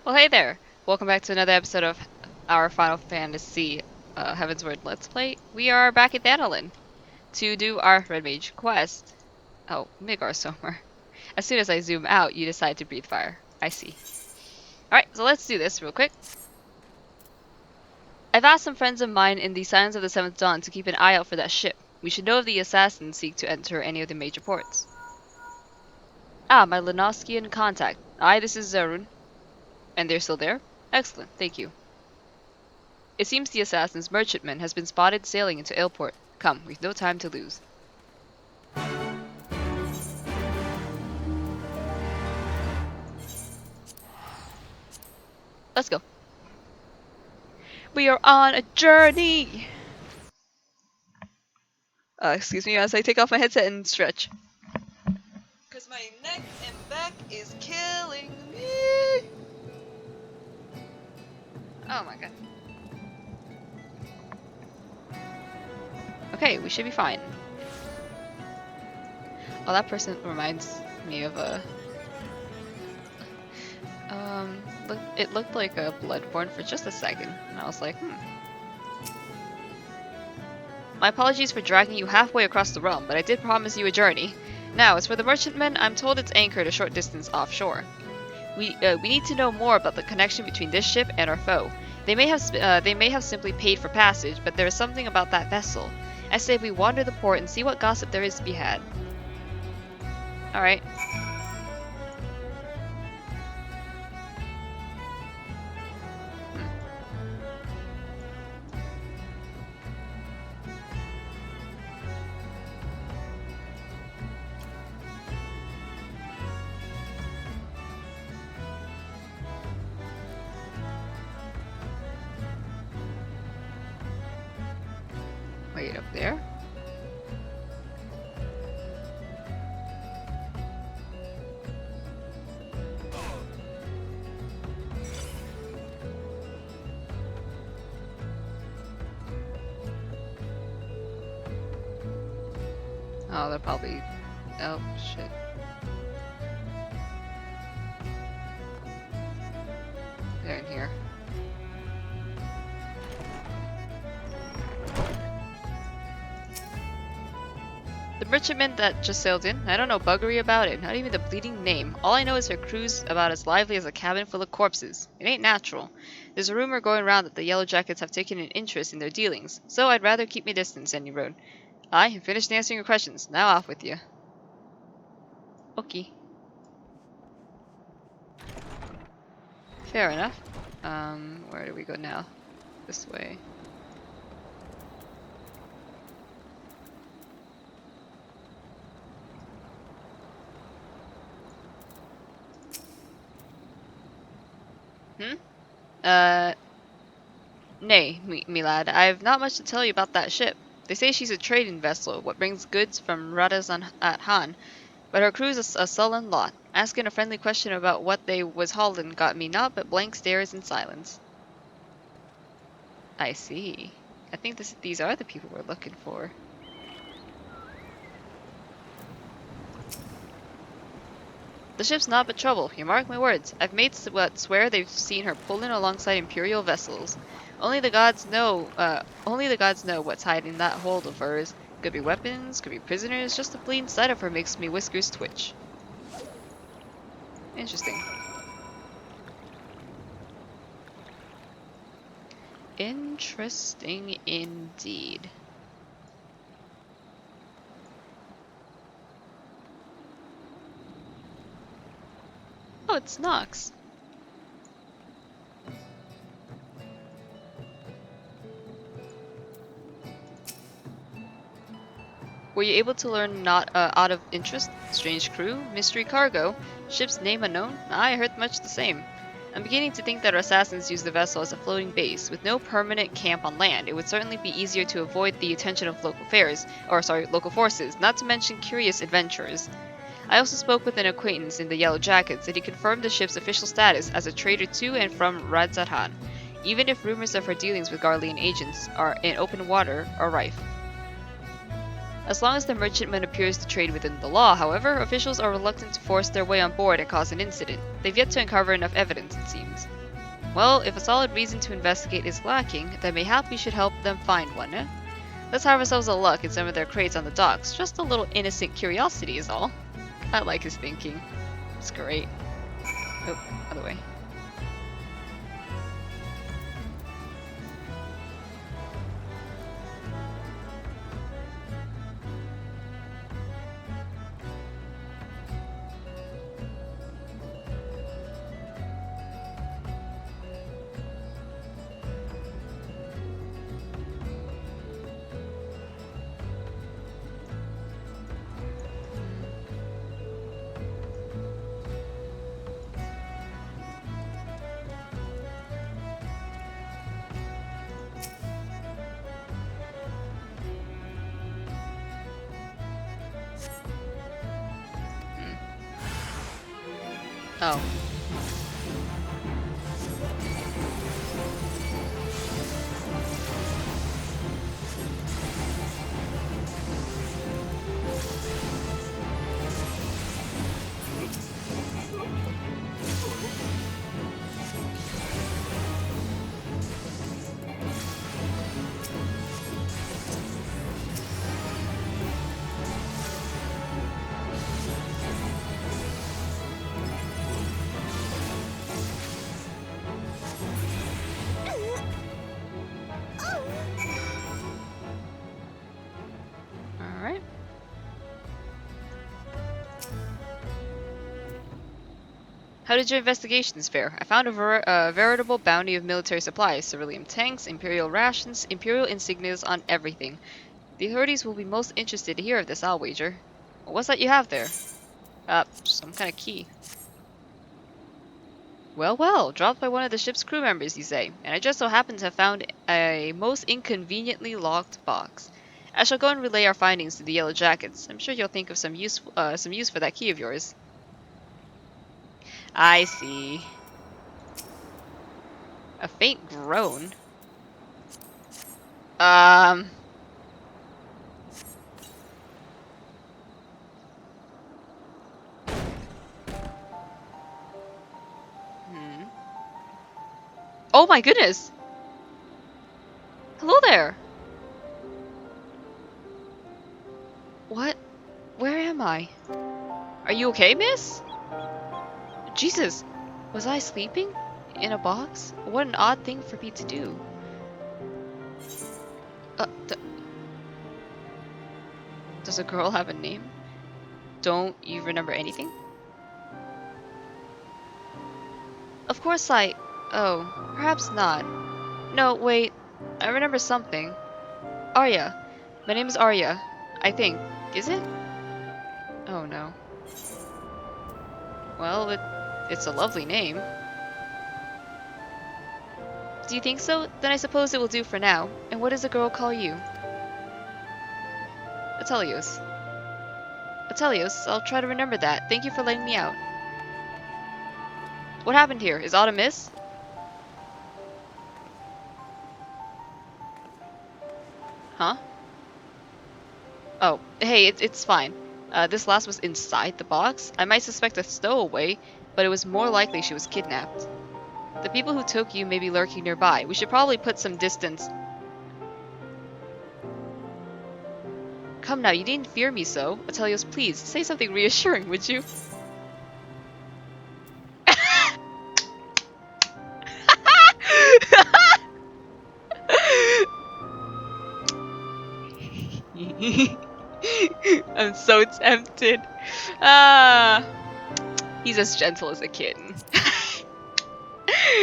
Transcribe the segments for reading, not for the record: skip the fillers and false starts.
Well, hey there! Welcome back to another episode of our Final Fantasy Heavensward Let's Play. We are back at Danelin to do our Red Mage quest. Oh, Midgar somewhere. As soon as I zoom out, you decide to breathe fire. I see. Alright, so let's do this real quick. I've asked some friends of mine in the Silence of the Seventh Dawn to keep an eye out for that ship. We should know if the assassins seek to enter any of the major ports. Ah, my Lenoskian contact. Aye, this is Zerun. And they're still there? Excellent, thank you. It seems the assassin's merchantman has been spotted sailing into Ailport. Come, we've no time to lose. Let's go. We are on a journey! Excuse me as I take off my headset and stretch. Because my neck and back is killing me! Oh my god. Okay, we should be fine. Oh, that person reminds me of a... it looked like a Bloodborne for just a second, and I was like, My apologies for dragging you halfway across the realm, but I did promise you a journey. Now, as for the merchantman, I'm told it's anchored a short distance offshore. We need to know more about the connection between this ship and our foe. They may have simply paid for passage, but there is something about that vessel. I say we wander the port and see what gossip there is to be had. Alright. Wait, up there? Oh, they're probably... Oh, shit. They're in here. The merchantman that just sailed in? I don't know buggery about it, not even the bleeding name. All I know is her crew's about as lively as a cabin full of corpses. It ain't natural. There's a rumor going around that the Yellow Jackets have taken an interest in their dealings, so I'd rather keep my distance, Any Road. I have finished answering your questions. Now off with you. Okay. Fair enough. Where do we go now? This way. Nay, me lad, I've not much to tell you about that ship. They say she's a trading vessel, what brings goods from Radazan at Han, but her crew's a sullen lot. Asking a friendly question about what they was hauling got me naught but blank stares and silence. I see. I think these are the people we're looking for. The ship's not but trouble, you mark my words. I've mates what swear they've seen her pulling alongside Imperial vessels. Only the gods know what's hiding that hold of hers. Could be weapons, could be prisoners, just the plain sight of her makes me whiskers twitch. Interesting. Interesting indeed. Oh, it's Nox. Were you able to learn not out of interest? Strange crew, mystery cargo, ship's name unknown? I heard much the same. I'm beginning to think that our assassins use the vessel as a floating base. With no permanent camp on land, it would certainly be easier to avoid the attention of local forces, not to mention curious adventurers. I also spoke with an acquaintance in the Yellow Jackets, and he confirmed the ship's official status as a trader to and from Radzatan, even if rumors of her dealings with Garlean agents are in open water are rife. As long as the merchantman appears to trade within the law, however, officials are reluctant to force their way on board and cause an incident. They've yet to uncover enough evidence, it seems. Well, if a solid reason to investigate is lacking, then mayhap we should help them find one, eh? Let's have ourselves a look in some of their crates on the docks. Just a little innocent curiosity is all. I like his thinking. It's great. Oh, other way. Oh. Alright. How did your investigations fare? I found a veritable bounty of military supplies, cerulean tanks, imperial rations, imperial insignias on everything. The authorities will be most interested to hear of this, I'll wager. What's that you have there? Some kind of key. Well, well, dropped by one of the ship's crew members, you say, and I just so happen to have found a most inconveniently locked box. I shall go and relay our findings to the Yellow Jackets. I'm sure you'll think of some use for that key of yours. I see. A faint groan. Um. Hmm. Oh my goodness! Hello there! What? Where am I? Are you okay, miss? Jesus! Was I sleeping? In a box? What an odd thing for me to do. Uh, th does a girl have a name? Don't you remember anything? Of course Oh, perhaps not. No, wait. I remember something. Arya. My name is Arya. I think. Is it? Oh no. Well, it's a lovely name. Do you think so? Then I suppose it will do for now. And what does the girl call you? Atelios. Atelios, I'll try to remember that. Thank you for letting me out. What happened here? Is aught amiss? Huh? Oh, hey, it's fine. This last was inside the box. I might suspect a stowaway, but it was more likely she was kidnapped. The people who took you may be lurking nearby. We should probably put some distance. Come now, you needn't fear me so. Atelios, please, say something reassuring, would you? I'm so tempted. Ah, he's as gentle as a kitten.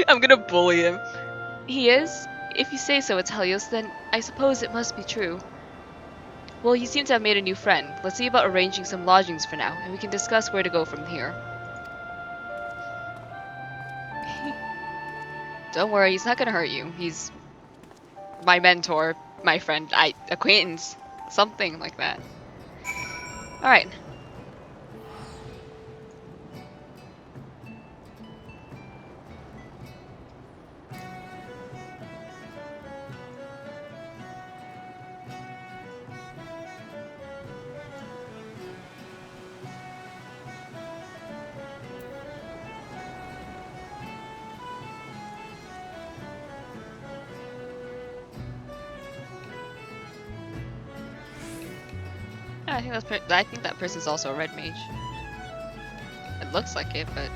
I'm gonna bully him. He is? If you say so, Atelios, then I suppose it must be true. Well, you seem to have made a new friend. Let's see about arranging some lodgings for now, and we can discuss where to go from here. Don't worry, he's not gonna hurt you. He's my mentor, my friend, acquaintance, something like that. Alright. I think I think that person's also a red mage. It looks like it, but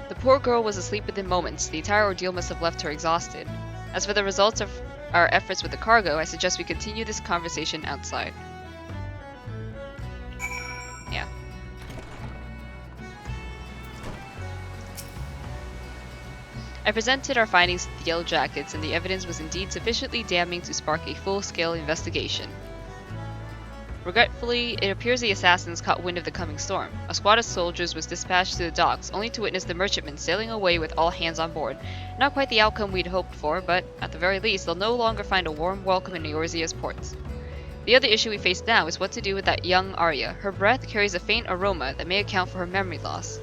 the poor girl was asleep within moments. The entire ordeal must have left her exhausted. As for the results of our efforts with the cargo, I suggest we continue this conversation outside. Yeah. I presented our findings to the Yellow Jackets, and the evidence was indeed sufficiently damning to spark a full-scale investigation. Regretfully, it appears the assassins caught wind of the coming storm. A squad of soldiers was dispatched to the docks, only to witness the merchantmen sailing away with all hands on board. Not quite the outcome we'd hoped for, but at the very least, they'll no longer find a warm welcome in Eorzea's ports. The other issue we face now is what to do with that young Arya. Her breath carries a faint aroma that may account for her memory loss.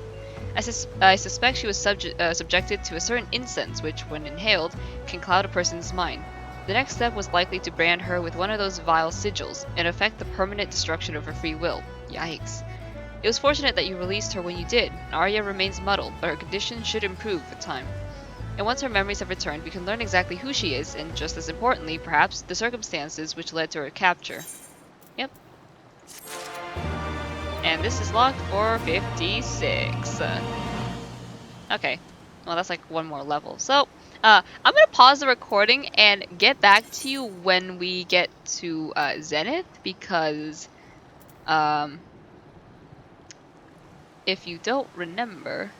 I suspect she was subjected to a certain incense which, when inhaled, can cloud a person's mind. The next step was likely to brand her with one of those vile sigils, in effect the permanent destruction of her free will. Yikes. It was fortunate that you released her when you did. Arya remains muddled, but her condition should improve with time. And once her memories have returned, we can learn exactly who she is, and just as importantly, perhaps, the circumstances which led to her capture. Yep. And this is locked for 56. Okay. Well, that's like one more level. So, I'm gonna pause the recording and get back to you when we get to Zenith, because if you don't remember,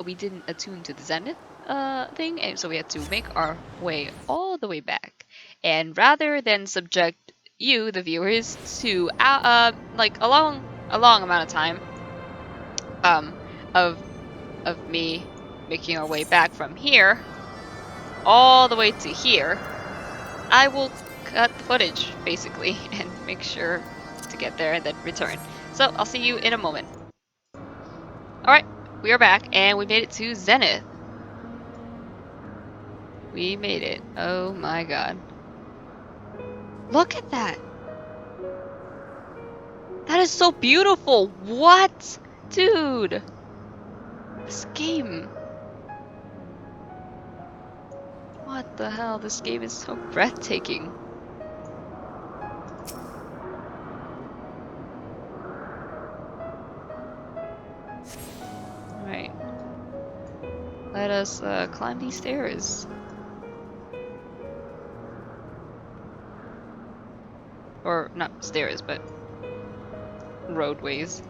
we didn't attune to the Zenith thing, and so we had to make our way all the way back. And rather than subject you, the viewers, to like a long amount of time of me making our way back from here all the way to here, I will cut the footage, basically, and make sure to get there and then return. So, I'll see you in a moment. Alright, we are back, and we made it to Zenith. We made it. Oh my god. Look at that! That is so beautiful! What? Dude! This game. What the hell? This game is so breathtaking. Alright. Let us climb these stairs. Or, not stairs, but roadways.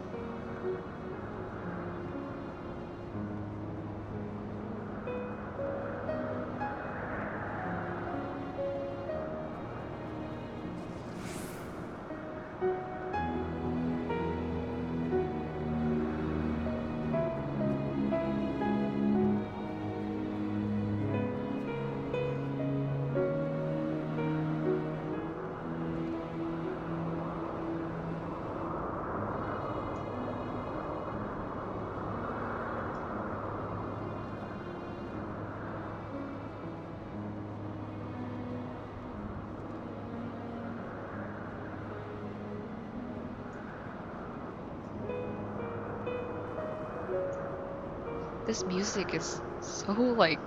This music is so, like,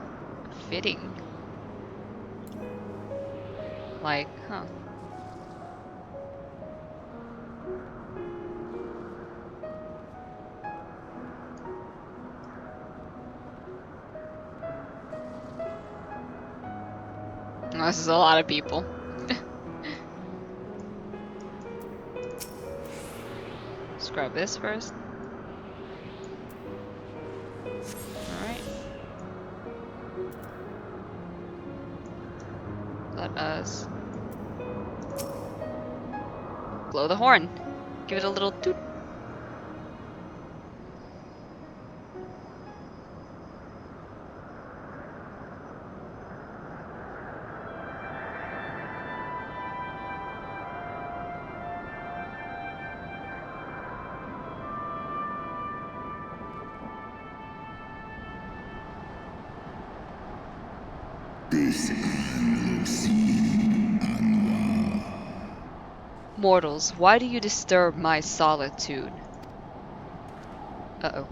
fitting. Like, huh. Oh, this is a lot of people. Let's grab this first. Alright. Let us blow the horn. Give it a little toot. Mortals, why do you disturb my solitude? Uh-oh.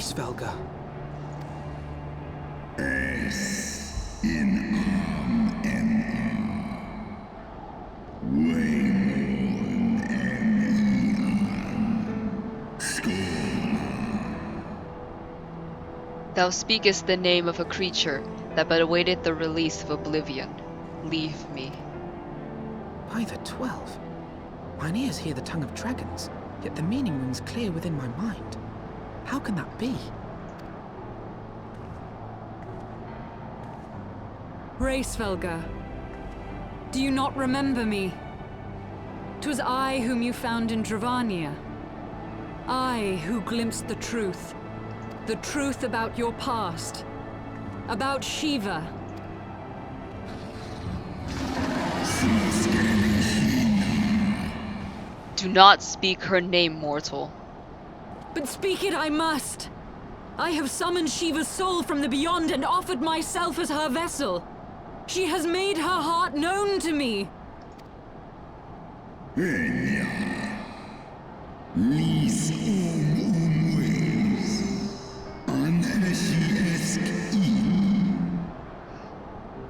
Hraesvelga. Es in en Waymon Thou speakest the name of a creature that but awaited the release of oblivion. Leave me. By the 12. Mine ears hear the tongue of dragons, yet the meaning rings clear within my mind. How can that be? Hraesvelga, do you not remember me? 'Twas I whom you found in Dravania. I who glimpsed the truth about your past, about Shiva. Do not speak her name, mortal. But speak it I must. I have summoned Shiva's soul from the beyond and offered myself as her vessel. She has made her heart known to me.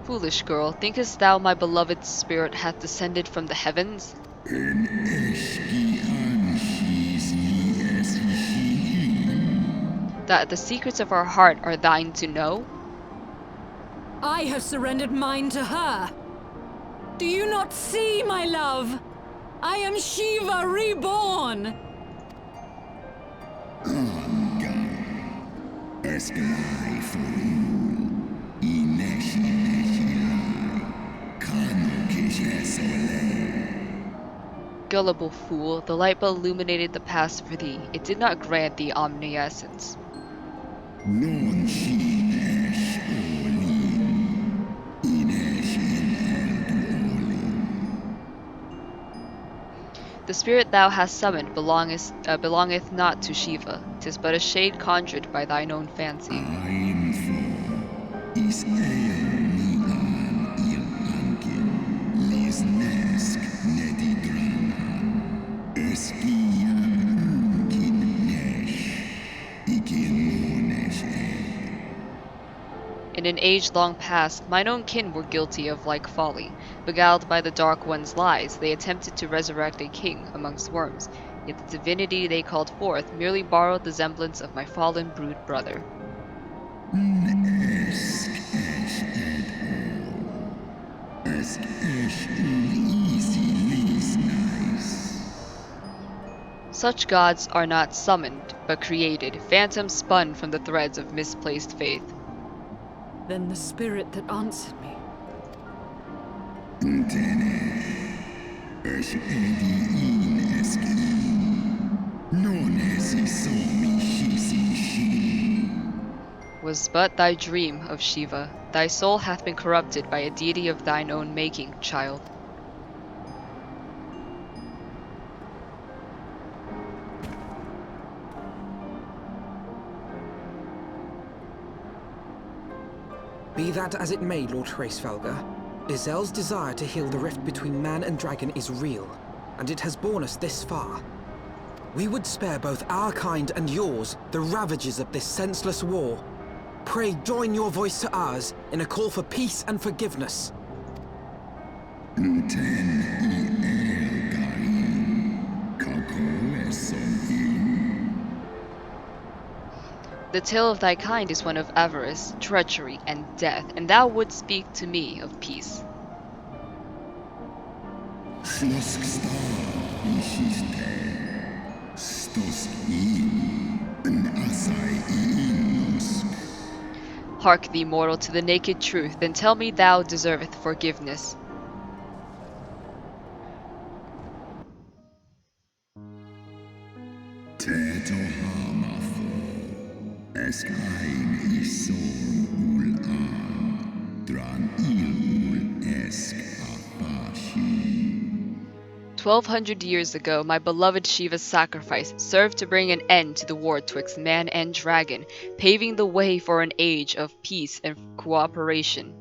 Foolish girl, thinkest thou my beloved spirit hath descended from the heavens? That the secrets of our heart are thine to know? I have surrendered mine to her. Do you not see, my love? I am Shiva reborn! Gullible fool, the light but illuminated the past for thee. It did not grant thee omniscience. The spirit thou hast summoned belongeth not to Shiva. 'Tis but a shade conjured by thine own fancy. In an age long past, mine own kin were guilty of like folly. Beguiled by the Dark One's lies, they attempted to resurrect a king amongst worms, yet the divinity they called forth merely borrowed the semblance of my fallen brood brother. Such gods are not summoned, but created, phantoms spun from the threads of misplaced faith. Then the spirit that answered me. Was but thy dream of Shiva. Thy soul hath been corrupted by a deity of thine own making, child. Be that as it may, Lord Hraesvelga, Izel's desire to heal the rift between man and dragon is real, and it has borne us this far. We would spare both our kind and yours the ravages of this senseless war. Pray join your voice to ours in a call for peace and forgiveness. The tale of thy kind is one of avarice, treachery, and death, and thou wouldst speak to me of peace. Hark thee, mortal, to the naked truth, then tell me thou deserveth forgiveness. Esk ein isor ul dran ul esk apashi. 1200 years ago, my beloved Shiva's sacrifice served to bring an end to the war twixt man and dragon, paving the way for an age of peace and cooperation.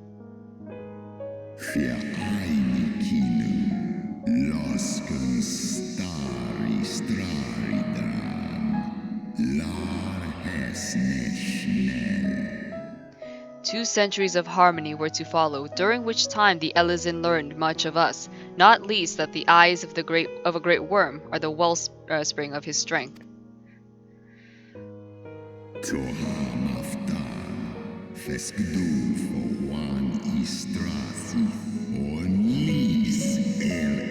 es nicht schnell. 2 centuries of harmony were to follow, during which time the Elysin learned much of us, not least that the eyes of a great worm are the wellspring of his strength. Toha mafta, feskudu for one istrasi, on lis thorn.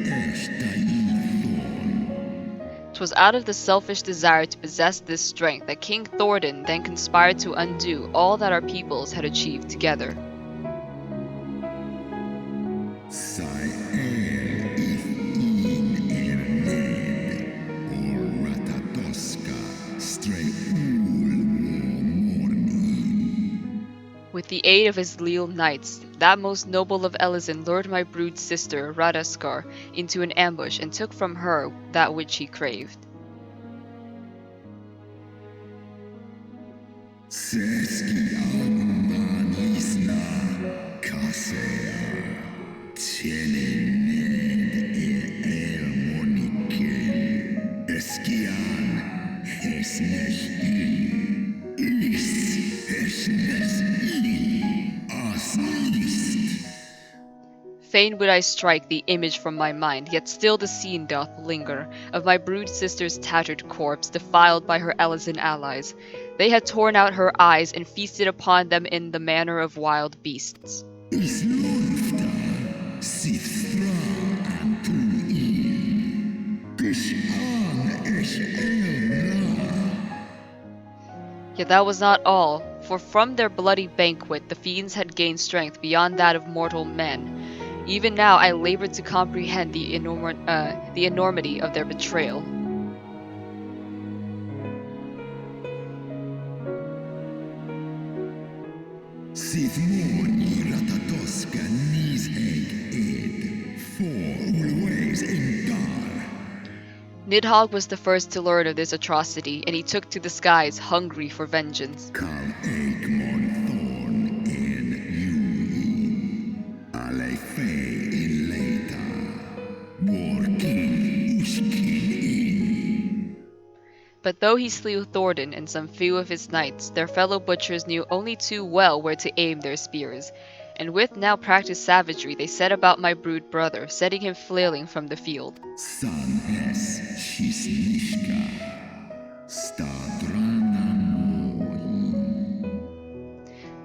'Twas out of the selfish desire to possess this strength that King Thordan then conspired to undo all that our peoples had achieved together. Sei if in ned, or ratatoska, stray morning. With the aid of his leal knights, that most noble of Elysin lured my brood sister, Radaskar, into an ambush and took from her that which he craved. Seski anman lisna, kasea, ned monikel, eskian, as list. Fain would I strike the image from my mind, yet still the scene doth linger, of my brood sister's tattered corpse, defiled by her Elysin allies. They had torn out her eyes and feasted upon them in the manner of wild beasts. Is lufta, sit fra antu Dish an Yet that was not all, for from their bloody banquet the fiends had gained strength beyond that of mortal men. Even now I labored to comprehend the enormity of their betrayal. Sit morni ratatoska nisheg ed, for always in dar. Nidhogg was the first to learn of this atrocity, and he took to the skies hungry for vengeance. Kal Egmon thorn in Yuin, ale fe in Leita, working Ushkin in. But though he slew Thordan and some few of his knights, their fellow butchers knew only too well where to aim their spears, and with now practiced savagery they set about my brood brother, setting him flailing from the field. San es Shisnishka, Stadrana moi.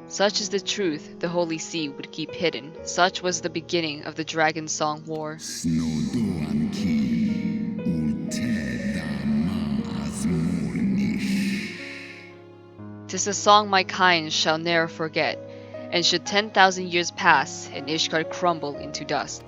Such is the truth the Holy See would keep hidden. Such was the beginning of the Dragon Song War. Snodoan ki, ulteda ma azmornish. 'Tis a song my kind shall ne'er forget, and should 10,000 years pass and Ishgard crumble into dust.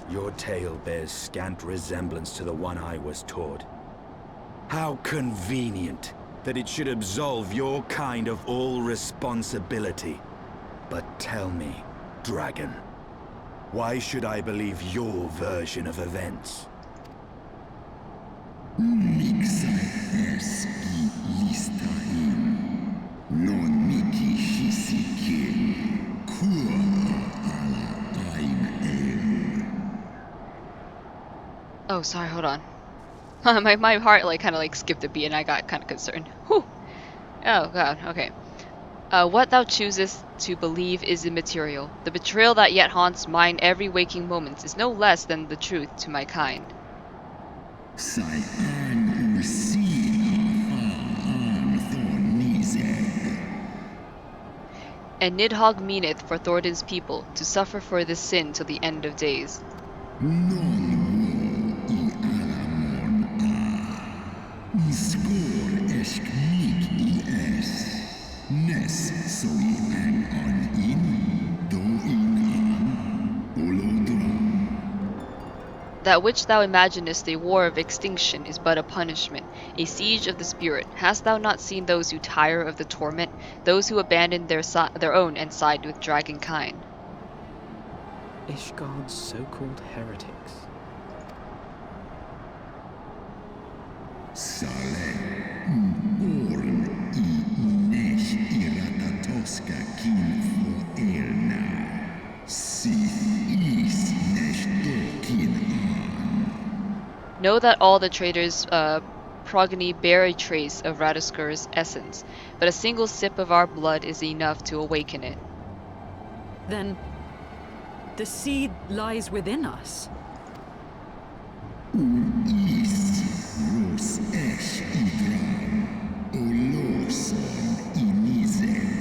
Your tale bears scant resemblance to the one I was taught. How convenient that it should absolve your kind of all responsibility. But tell me, dragon, why should I believe your version of events? Mixai eski listain, non miki shisikin, kua ala ein Oh, sorry, hold on. my heart kind of skipped a beat and I got kind of concerned. Whew. Oh god, okay. What thou choosest to believe is immaterial. The betrayal that yet haunts mine every waking moment is no less than the truth to my kind. Sai an usin an thornizeg. And Nidhogg meaneth for Thordan's people to suffer for this sin till the end of days. Non wo I alamon Skor esk nik I es. Nes soi an on in, do in an, olodra. That which thou imaginest a war of extinction is but a punishment, a siege of the spirit. Hast thou not seen those who tire of the torment, those who abandon their own and side with dragonkind? Ishgard's so-called heretics. Sale, born I nesh I ratato. kin for elna. Sith is nesh dokin. Know that all the traitors' progeny bear a trace of Radisker's essence, but a single sip of our blood is enough to awaken it. Then the seed lies within us. Is Rus esh idran. Oloson inizek.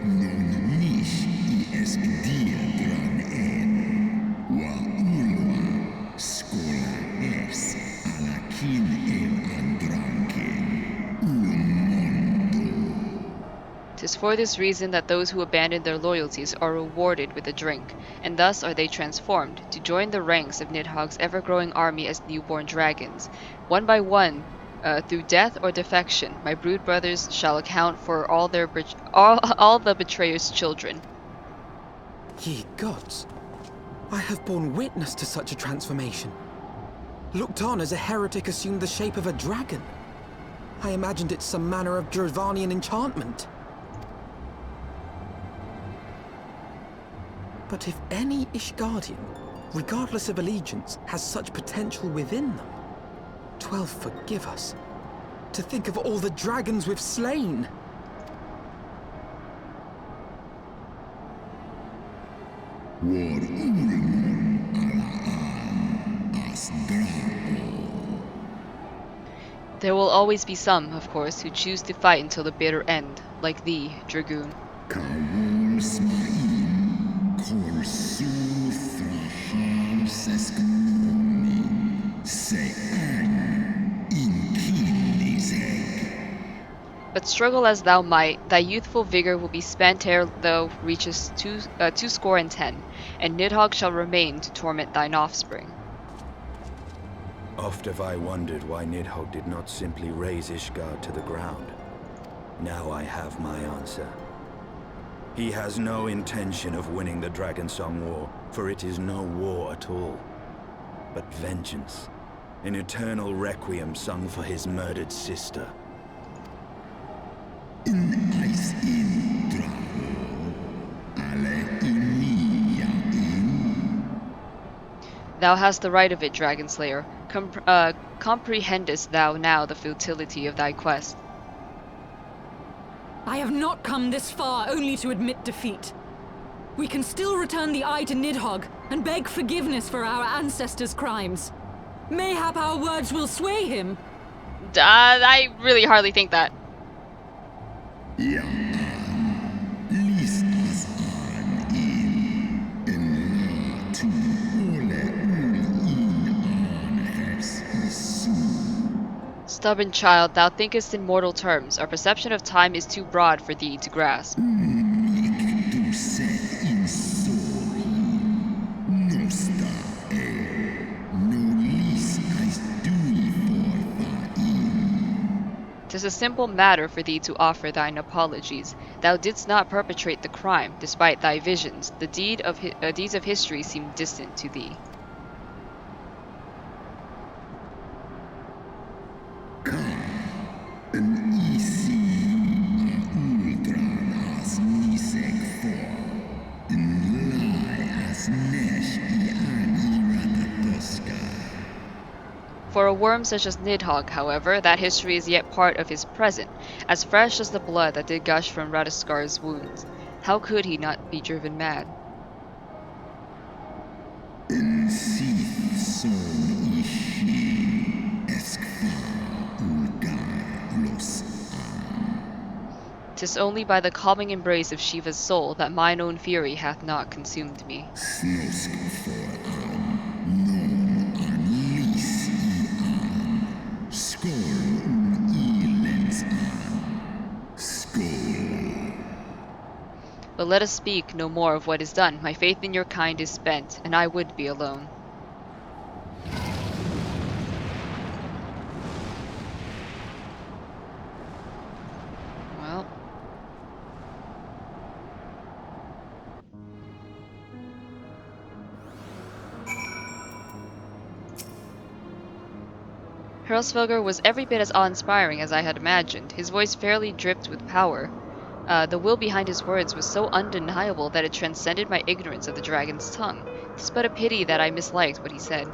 Non nish I diadran en. Wa ulwa. Skola es. Alakin el andranken. Umondo. 'Tis for this reason that those who abandon their loyalties are rewarded with a drink, and thus are they transformed, to join the ranks of Nidhogg's ever-growing army as newborn dragons. One by one, through death or defection, my brood brothers shall account for all all the betrayers' children. Ye gods, I have borne witness to such a transformation. Looked on as a heretic assumed the shape of a dragon. I imagined it some manner of Dravanian enchantment. But if any Ishgardian, regardless of allegiance, has such potential within them, 12 forgive us. To think of all the dragons we've slain! War ulmon alaan as drao. There will always be some, of course, who choose to fight until the bitter end, like thee, Dragoon. Kawol smain. Korsu thrahal seskmoni. Se'an in kinizek. But struggle as thou might, thy youthful vigor will be spent ere thou reachest 210, and Nidhogg shall remain to torment thine offspring. Oft have I wondered why Nidhogg did not simply raze Ishgard to the ground. Now I have my answer. He has no intention of winning the Dragonsong War, for it is no war at all, but vengeance, an eternal requiem sung for his murdered sister. Ice in drao. Ale in in. Thou hast the right of it, Dragonslayer. Comprehendest thou now the futility of thy quest? I have not come this far only to admit defeat. We can still return the eye to Nidhogg and beg forgiveness for our ancestors' crimes. Mayhap our words will sway him. I really hardly think that. Ja an. Lis as an in. En la tu ole ul in an hes isu. Stubborn child, thou thinkest in mortal terms. Our perception of time is too broad for thee to grasp. Mik du set in sori. Nosta e. No lis as dui for in. 'Tis a simple matter for thee to offer thine apologies. Thou didst not perpetrate the crime, despite thy visions. The deeds of history seem distant to thee. En isi a ultran as nisek for. En lai as nesh I an iratatoska. For a worm such as Nidhogg, however, that history is yet part of his present, as fresh as the blood that did gush from Radiskar's wounds. How could he not be driven mad? En sith son ishi. Eskfa ulgar los an. 'Tis only by the calming embrace of Shiva's soul that mine own fury hath not consumed me. Snosk for an. Non an lis I an. Skol I lens an. Skol. But let us speak no more of what is done. My faith in your kind is spent, and I would be alone. Well. Hurlsfelger was every bit as awe-inspiring as I had imagined. His voice fairly dripped with power. The will behind his words was so undeniable that it transcended my ignorance of the dragon's tongue. 'Tis but a pity that I misliked what he said.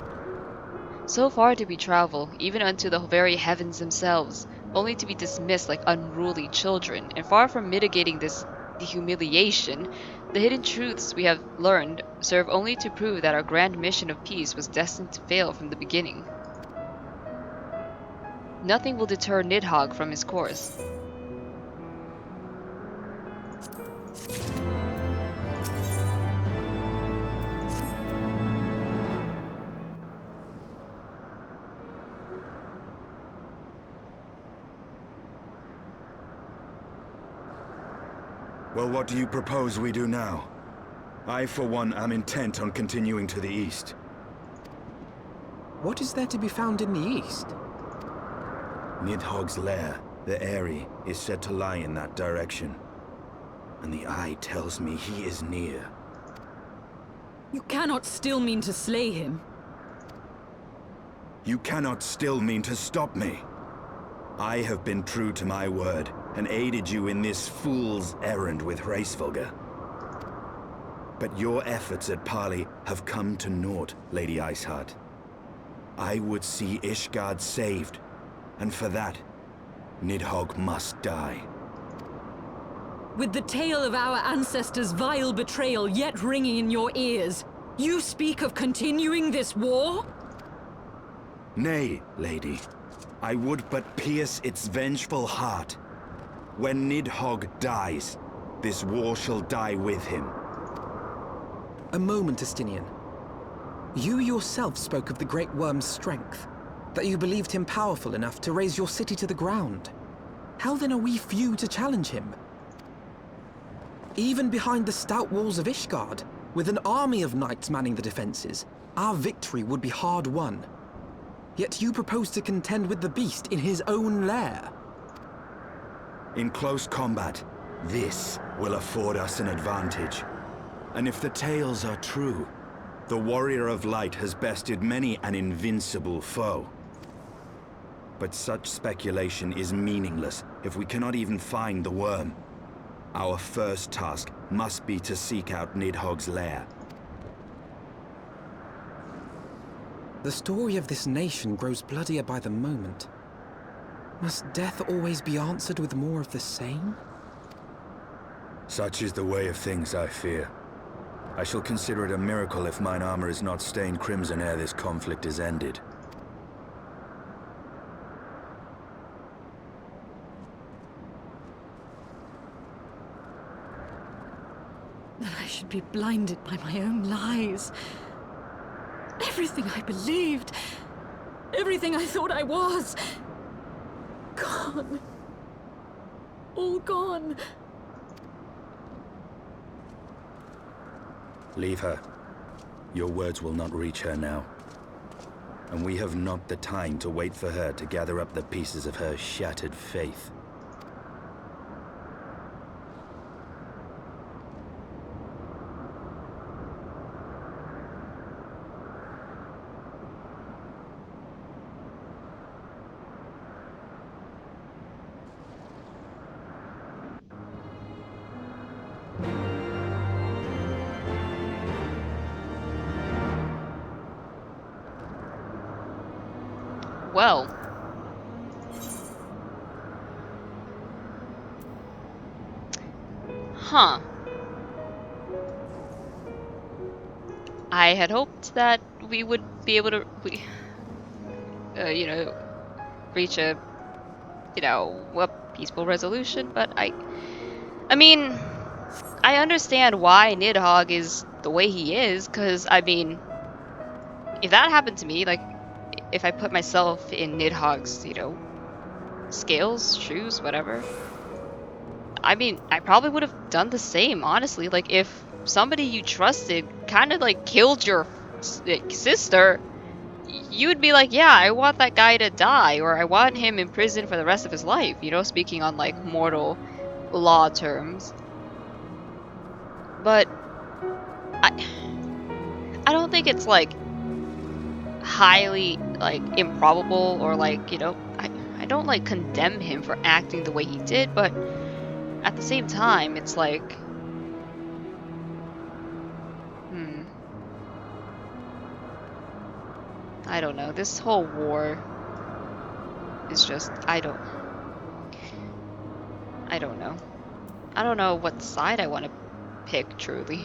So far did we travel, even unto the very heavens themselves, only to be dismissed like unruly children, and far from mitigating this humiliation, the hidden truths we have learned serve only to prove that our grand mission of peace was destined to fail from the beginning. Nothing will deter Nidhogg from his course. Well, what do you propose we do now? I, for one, am intent on continuing to the east. What is there to be found in the east? Nidhogg's lair, the Eyrie, is said to lie in that direction. And the eye tells me he is near. You cannot still mean to slay him. You cannot still mean to stop me. I have been true to my word, and aided you in this fool's errand with Hraesvelgr. But your efforts at parley have come to naught, Lady Iceheart. I would see Ishgard saved, and for that, Nidhogg must die. With the tale of our ancestors' vile betrayal yet ringing in your ears, you speak of continuing this war? Nay, lady. I would but pierce its vengeful heart. When Nidhogg dies, this war shall die with him. A moment, Estinian. You yourself spoke of the Great Worm's strength, that you believed him powerful enough to raise your city to the ground. How then are we few to challenge him? Even behind the stout walls of Ishgard, with an army of knights manning the defenses, our victory would be hard won. Yet you propose to contend with the beast in his own lair. In close combat, this will afford us an advantage. And if the tales are true, the Warrior of Light has bested many an invincible foe. But such speculation is meaningless if we cannot even find the worm. Our first task must be to seek out Nidhogg's lair. The story of this nation grows bloodier by the moment. Must death always be answered with more of the same? Such is the way of things, I fear. I shall consider it a miracle if mine armor is not stained crimson ere this conflict is ended. That I should be blinded by my own lies. Everything I believed, everything I thought I was, gone. All gone. Leave her. Your words will not reach her now. And we have not the time to wait for her to gather up the pieces of her shattered faith. Well, huh. I had hoped that we would be able to, you know, reach a, a peaceful resolution, but I mean, I understand why Nidhogg is the way he is, because, I mean, if that happened to me, like, if I put myself in Nidhogg's, scales, shoes, whatever, I mean, I probably would have done the same, honestly. Like, if somebody you trusted kind of, like, killed your sister, you would be like, yeah, I want that guy to die, or I want him in prison for the rest of his life, speaking on, like, mortal law terms. But I don't think it's, like, highly, like, improbable, or, like, I don't, like, condemn him for acting the way he did, but at the same time, it's like, I don't know. This whole war is just, I don't know. I don't know what side I want to pick, truly.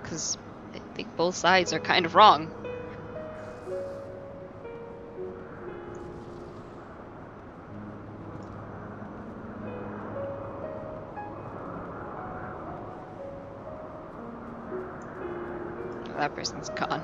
Because I think both sides are kind of wrong. That person's gone.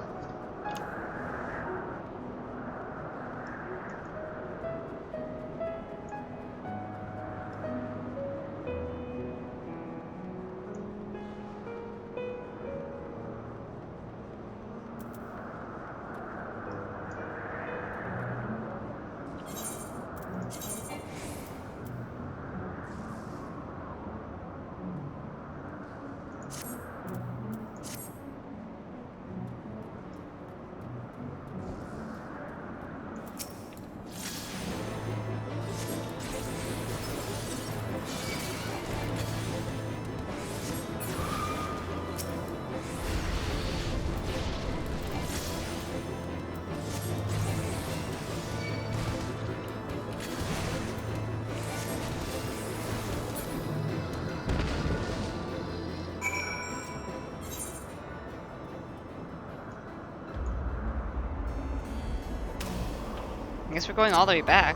I guess we're going all the way back.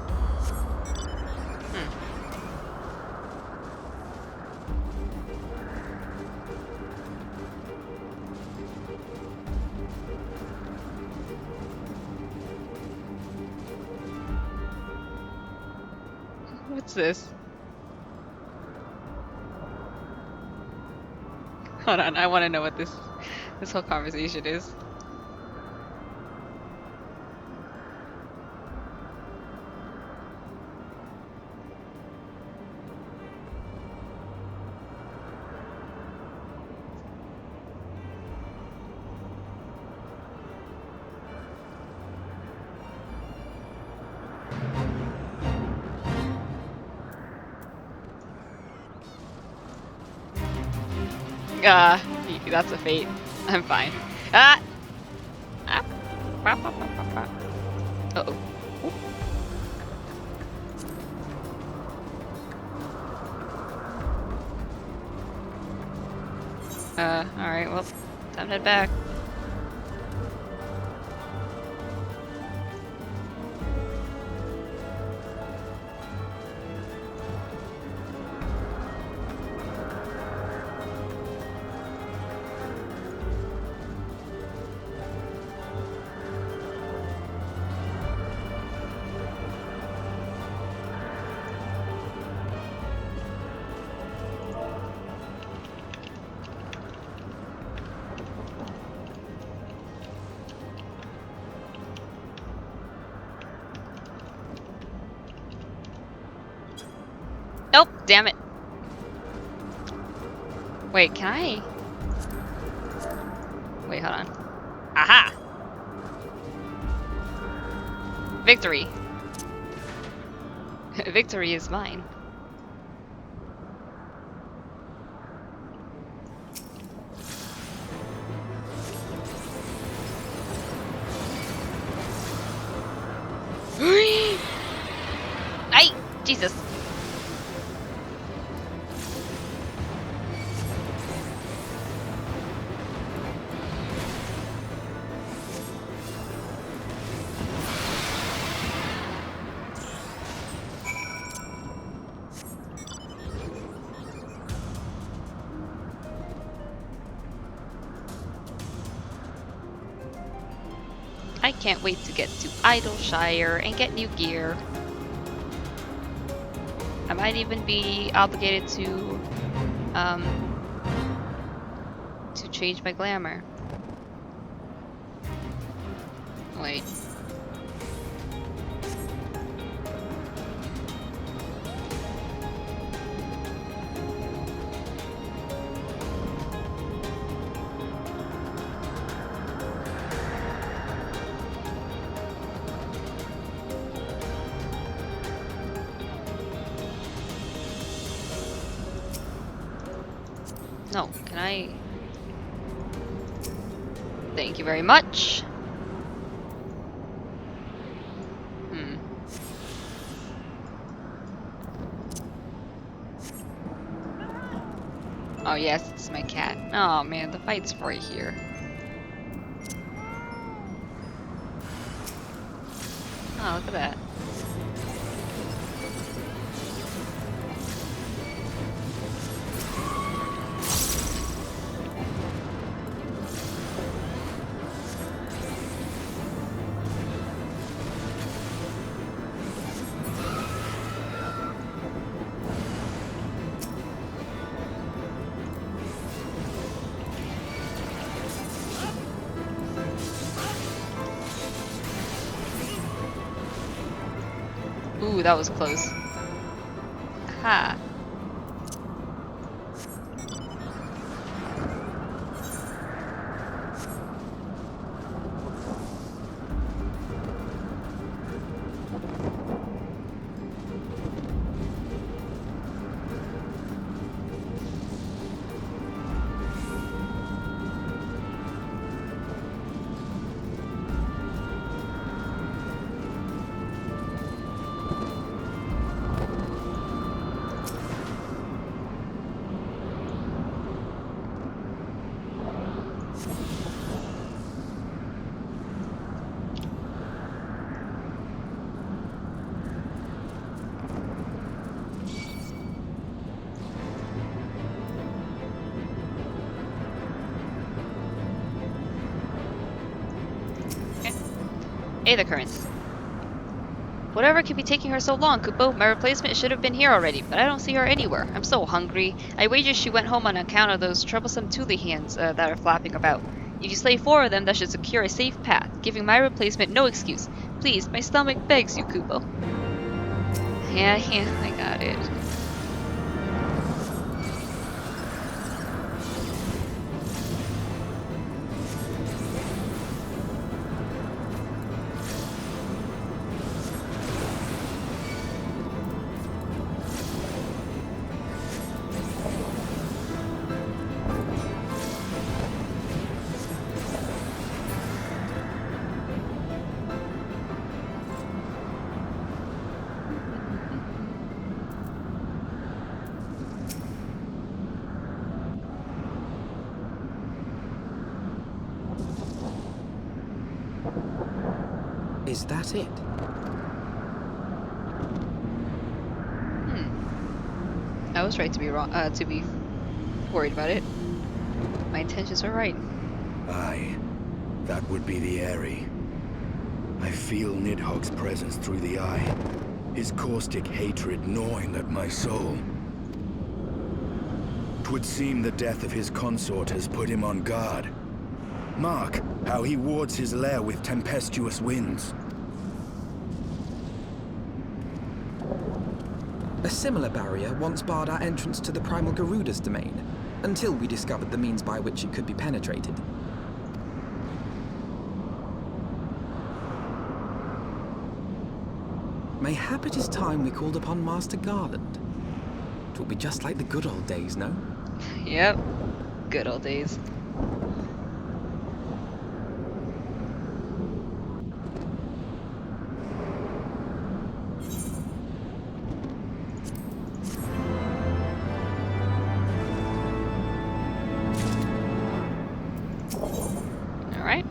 What's this? Hold on, I want to know what this whole conversation is. That's a fate. I'm fine. Ah! Ah! Uh-oh. Alright, well, time to head back. Nope, damn it. Wait, can I? Wait, hold on. Aha! Victory. Victory is mine. Ay! Jesus. I can't wait to get to Idleshire and get new gear. I might even be obligated to change my glamour. Wait. No, can I? Thank you very much. Hmm. Oh yes, it's my cat. Oh man, the fight's right here. Oh, look at that. Ooh, that was close. Aha. Aether currents. Whatever could be taking her so long, Kupo? My replacement should have been here already, but I don't see her anywhere. I'm so hungry. I wager she went home on account of those troublesome Thule hands that are flapping about. If you slay 4 of them, that should secure a safe path, giving my replacement no excuse. Please, my stomach begs you, Kupo. Yeah, I got it. Is that it? I was right to be wrong. To be worried about it. My intentions were right. Aye, that would be the Airy. I feel Nidhogg's presence through the eye, his caustic hatred gnawing at my soul. 'Twould seem the death of his consort has put him on guard. Mark how he wards his lair with tempestuous winds. A similar barrier once barred our entrance to the primal Garuda's domain, until we discovered the means by which it could be penetrated. Mayhap it is time we called upon Master Garland. It will be just like the good old days, no? Yep. Good old days. Alright.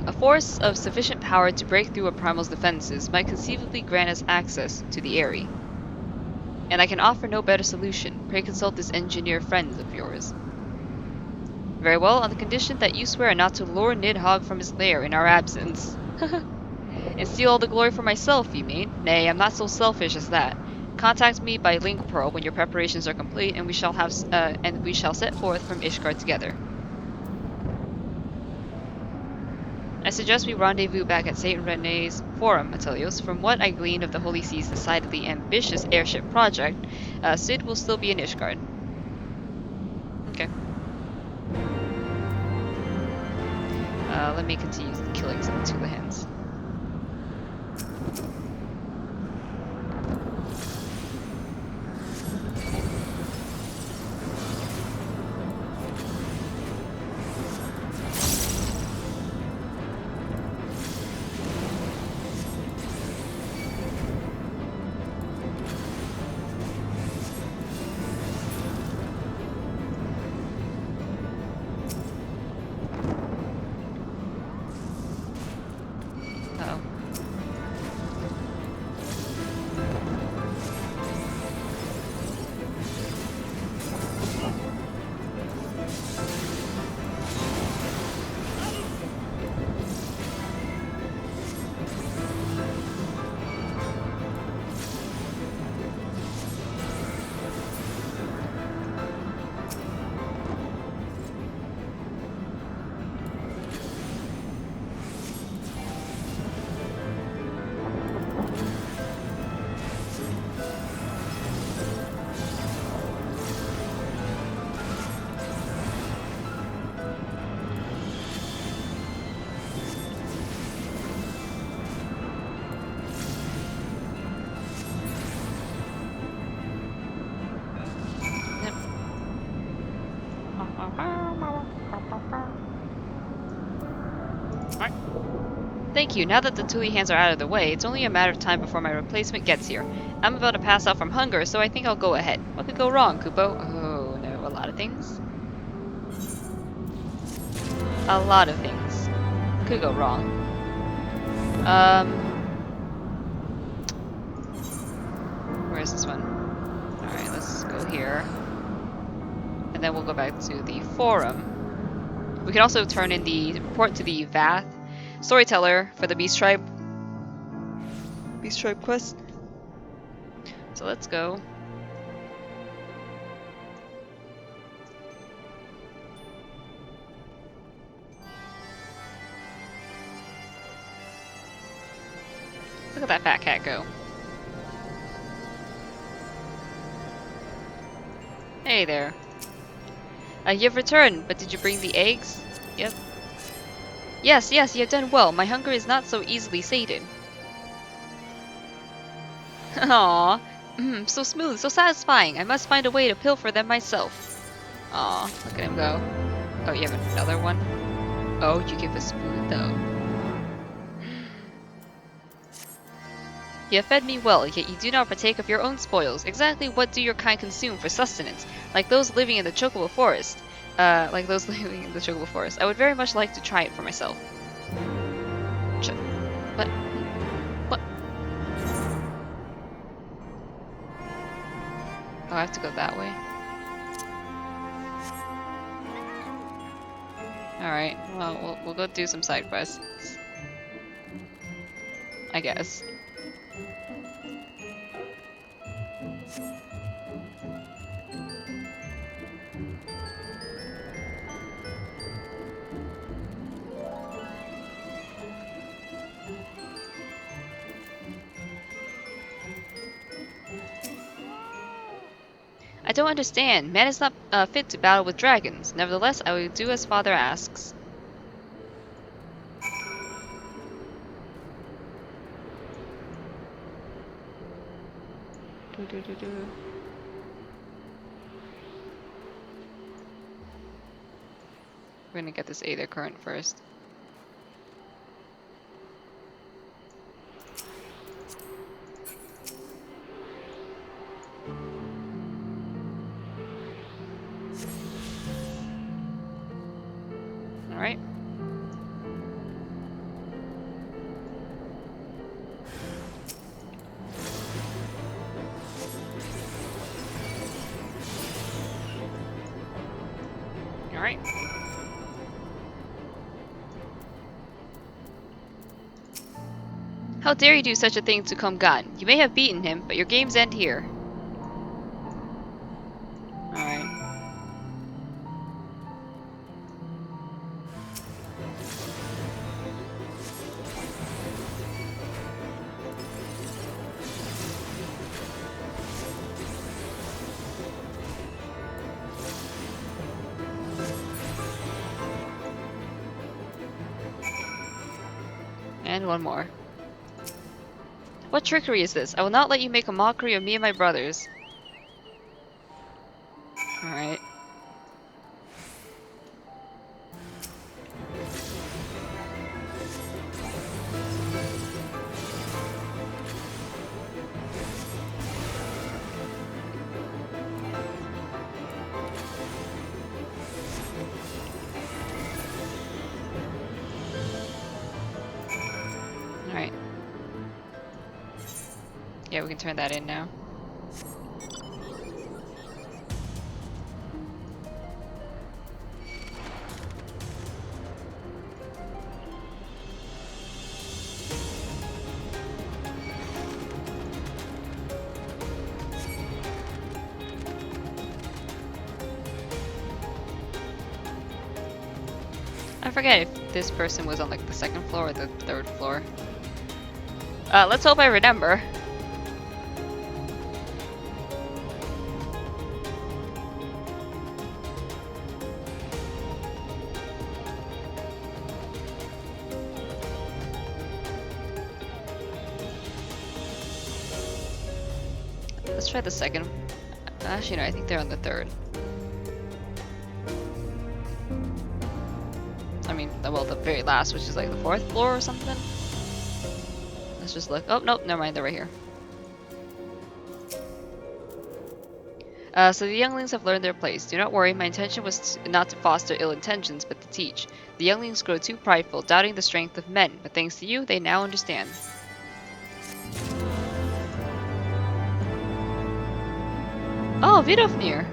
A force of sufficient power to break through a primal's defenses might conceivably grant us access to the Airy. And I can offer no better solution. Pray consult this engineer friend of yours. Very well, on the condition that you swear not to lure Nidhogg from his lair in our absence. And steal all the glory for myself, you mean? Nay, I'm not so selfish as that. Contact me by link pearl when your preparations are complete, and we shall set forth from Ishgard together. I suggest we rendezvous back at Saint Rene's Forum, Atelios. From what I gleaned of the Holy Sea's decidedly ambitious airship project, Sid will still be in Ishgard. Okay. Let me continue killing some Tulahans. Alright. Thank you. Now that the Tuli hands are out of the way, it's only a matter of time before my replacement gets here. I'm about to pass out from hunger, so I think I'll go ahead. What could go wrong, Kupo? Oh, no, a lot of things. A lot of things could go wrong. Where's this one? Alright, let's go here. And then we'll go back to the forum. We can also turn in the report to the Vath storyteller for the Beast Tribe. Beast Tribe quest. So let's go. Look at that fat cat go. Hey there. You've returned, but did you bring the eggs? Yep. Yes, you have done well. My hunger is not so easily sated. Aww. So smooth, so satisfying. I must find a way to pilfer them myself. Aw, look at him go. Oh, you have another one? Oh, you give a spoon though. You have fed me well, yet you do not partake of your own spoils. Exactly what do your kind consume for sustenance? Like those living in the Chocobo Forest. I would very much like to try it for myself. What? What? Oh, I have to go that way. Alright, well, we'll go do some side quests. I guess. I don't understand. Man is not fit to battle with dragons. Nevertheless, I will do as Father asks. We're gonna get this Aether Current first. Alright. Alright. How dare you do such a thing to Comgan? You may have beaten him, but your games end here. Alright. And one more. What trickery is this? I will not let you make a mockery of me and my brothers. Alright. Alright. Yeah, we can turn that in now. I forget if this person was on like the second floor or the third floor. Let's hope I remember. Let's try the second. Actually, no, I think they're on the third. mean, well, the very last, which is like the 4th floor or something. Let's just look. Oh, nope, never mind, they're right here. So the younglings have learned their place. Do not worry, my intention was not to foster ill intentions, but to teach. The younglings grow too prideful, doubting the strength of men, but thanks to you, they now understand. Oh, Vidofnir!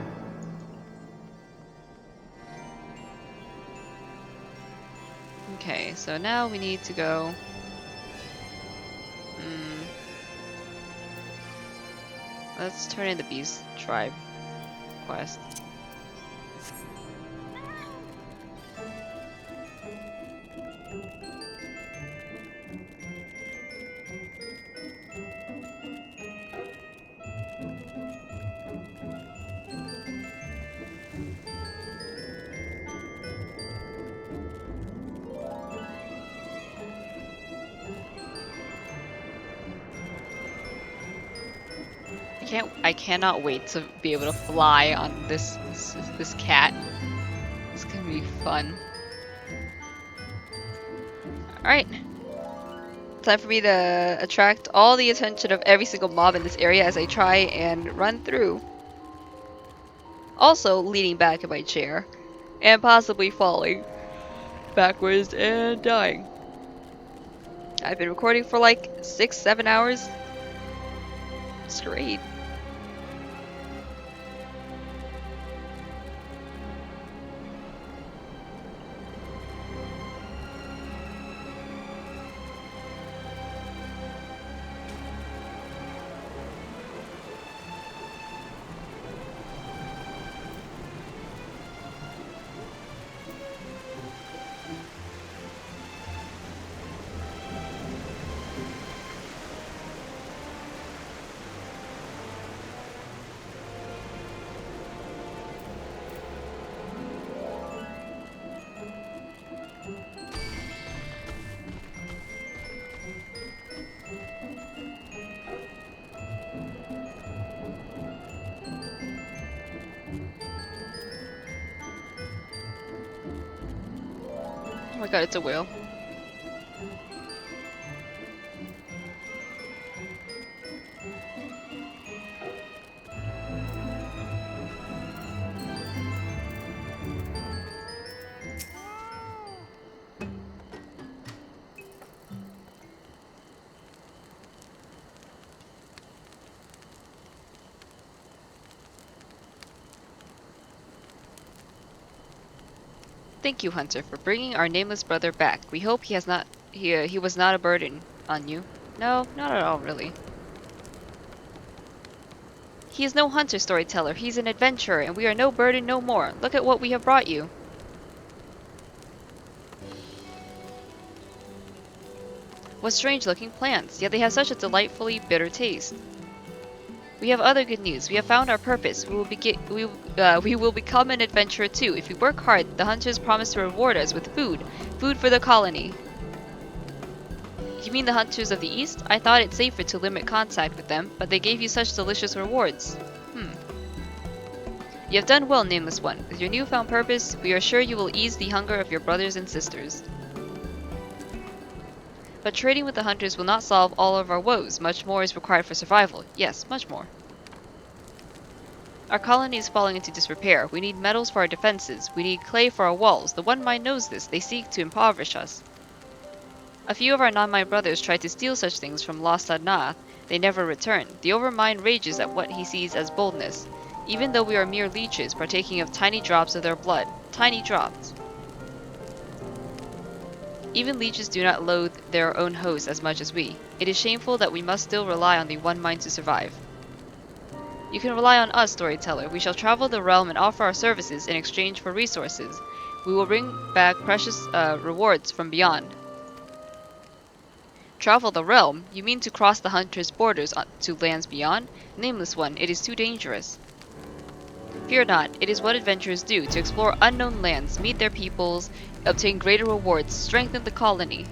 Okay, so now we need to go... Let's turn in the Beast Tribe quest. I cannot wait to be able to fly on this cat. It's gonna be fun. Alright. Time for me to attract all the attention of every single mob in this area as I try and run through. Also leaning back in my chair. And possibly falling backwards and dying. I've been recording for like 6-7 hours. It's great. Oh my god, it's a whale. Thank you, Hunter, for bringing our nameless brother back. We hope he was not a burden on you. No, not at all, really. He is no hunter storyteller. He's an adventurer, and we are no burden no more. Look at what we have brought you. What strange-looking plants, yet they have such a delightfully bitter taste. We have other good news. We have found our purpose. We will become an adventurer too. If we work hard, the hunters promise to reward us with food. Food for the colony. You mean the hunters of the east? I thought it safer to limit contact with them, but they gave you such delicious rewards. You have done well, Nameless One. With your newfound purpose, we are sure you will ease the hunger of your brothers and sisters. But trading with the hunters will not solve all of our woes. Much more is required for survival. Yes, much more. Our colony is falling into disrepair. We need metals for our defenses. We need clay for our walls. The One Mind knows this. They seek to impoverish us. A few of our non-mind brothers tried to steal such things from Lost Adnath. They never returned. The Overmind rages at what he sees as boldness. Even though we are mere leeches, partaking of tiny drops of their blood. Tiny drops. Even leeches do not loathe their own host as much as we. It is shameful that we must still rely on the One Mind to survive. You can rely on us, Storyteller. We shall travel the realm and offer our services in exchange for resources. We will bring back precious rewards from beyond. Travel the realm? You mean to cross the hunter's borders to lands beyond? Nameless One, it is too dangerous. Fear not, it is what adventurers do, to explore unknown lands, meet their peoples, obtain greater rewards, strengthen the colony.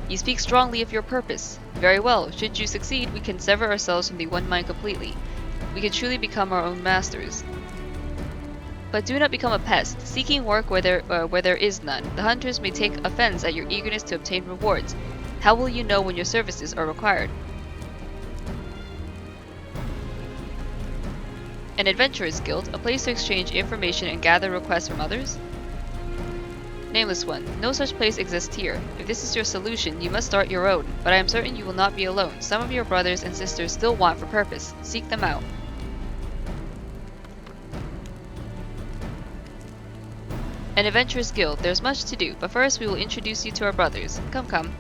You speak strongly of your purpose. Very well, should you succeed, we can sever ourselves from the One Mind completely. We can truly become our own masters. But do not become a pest, seeking work where there is none. The hunters may take offense at your eagerness to obtain rewards. How will you know when your services are required? An Adventurers Guild, a place to exchange information and gather requests from others? Nameless one, no such place exists here. If this is your solution, you must start your own, but I am certain you will not be alone. Some of your brothers and sisters still want for purpose. Seek them out. An Adventurers Guild, there's much to do, but first we will introduce you to our brothers. Come, come.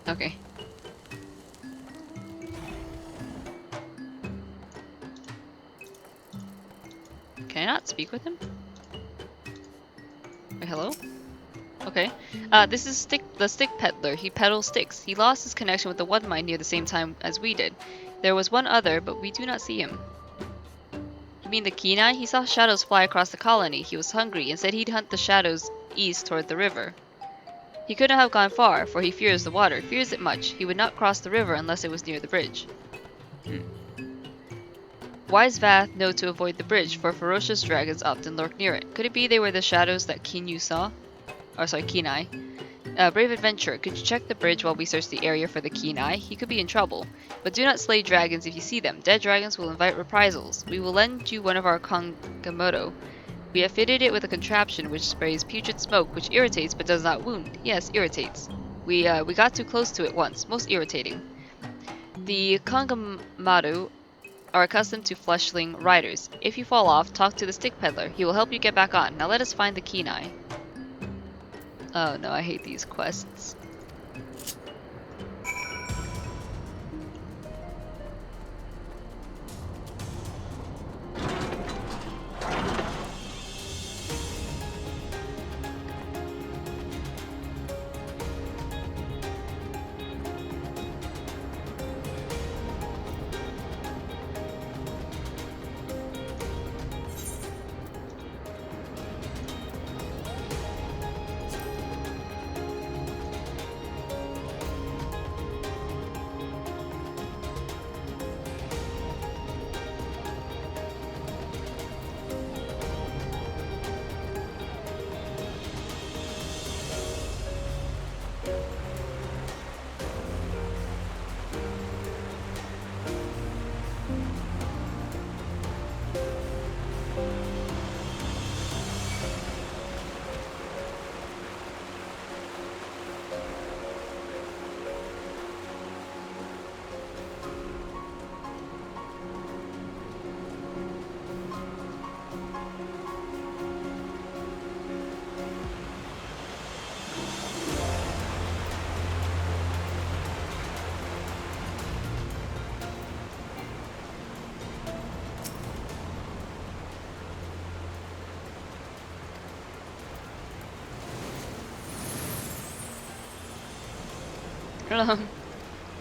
Okay. Can I not speak with him? Wait, hello? Okay. This is the stick peddler. He peddles sticks. He lost his connection with the One Mind near the same time as we did. There was one other, but we do not see him. You mean the Kenai? He saw shadows fly across the colony. He was hungry and said he'd hunt the shadows east toward the river. He could not have gone far, for he fears the water, fears it much. He would not cross the river unless it was near the bridge. Wise Vath know to avoid the bridge, for ferocious dragons often lurk near it. Could it be they were the shadows that Kinyu saw? Kenai. Brave adventurer, could you check the bridge while we search the area for the Kenai? He could be in trouble. But do not slay dragons if you see them. Dead dragons will invite reprisals. We will lend you one of our Kangamoto. We have fitted it with a contraption which sprays putrid smoke, which irritates but does not wound. Yes, irritates. We got too close to it once. Most irritating. The Kangamatu are accustomed to fleshling riders. If you fall off, talk to the stick peddler. He will help you get back on. Now let us find the Kenai. Oh no, I hate these quests.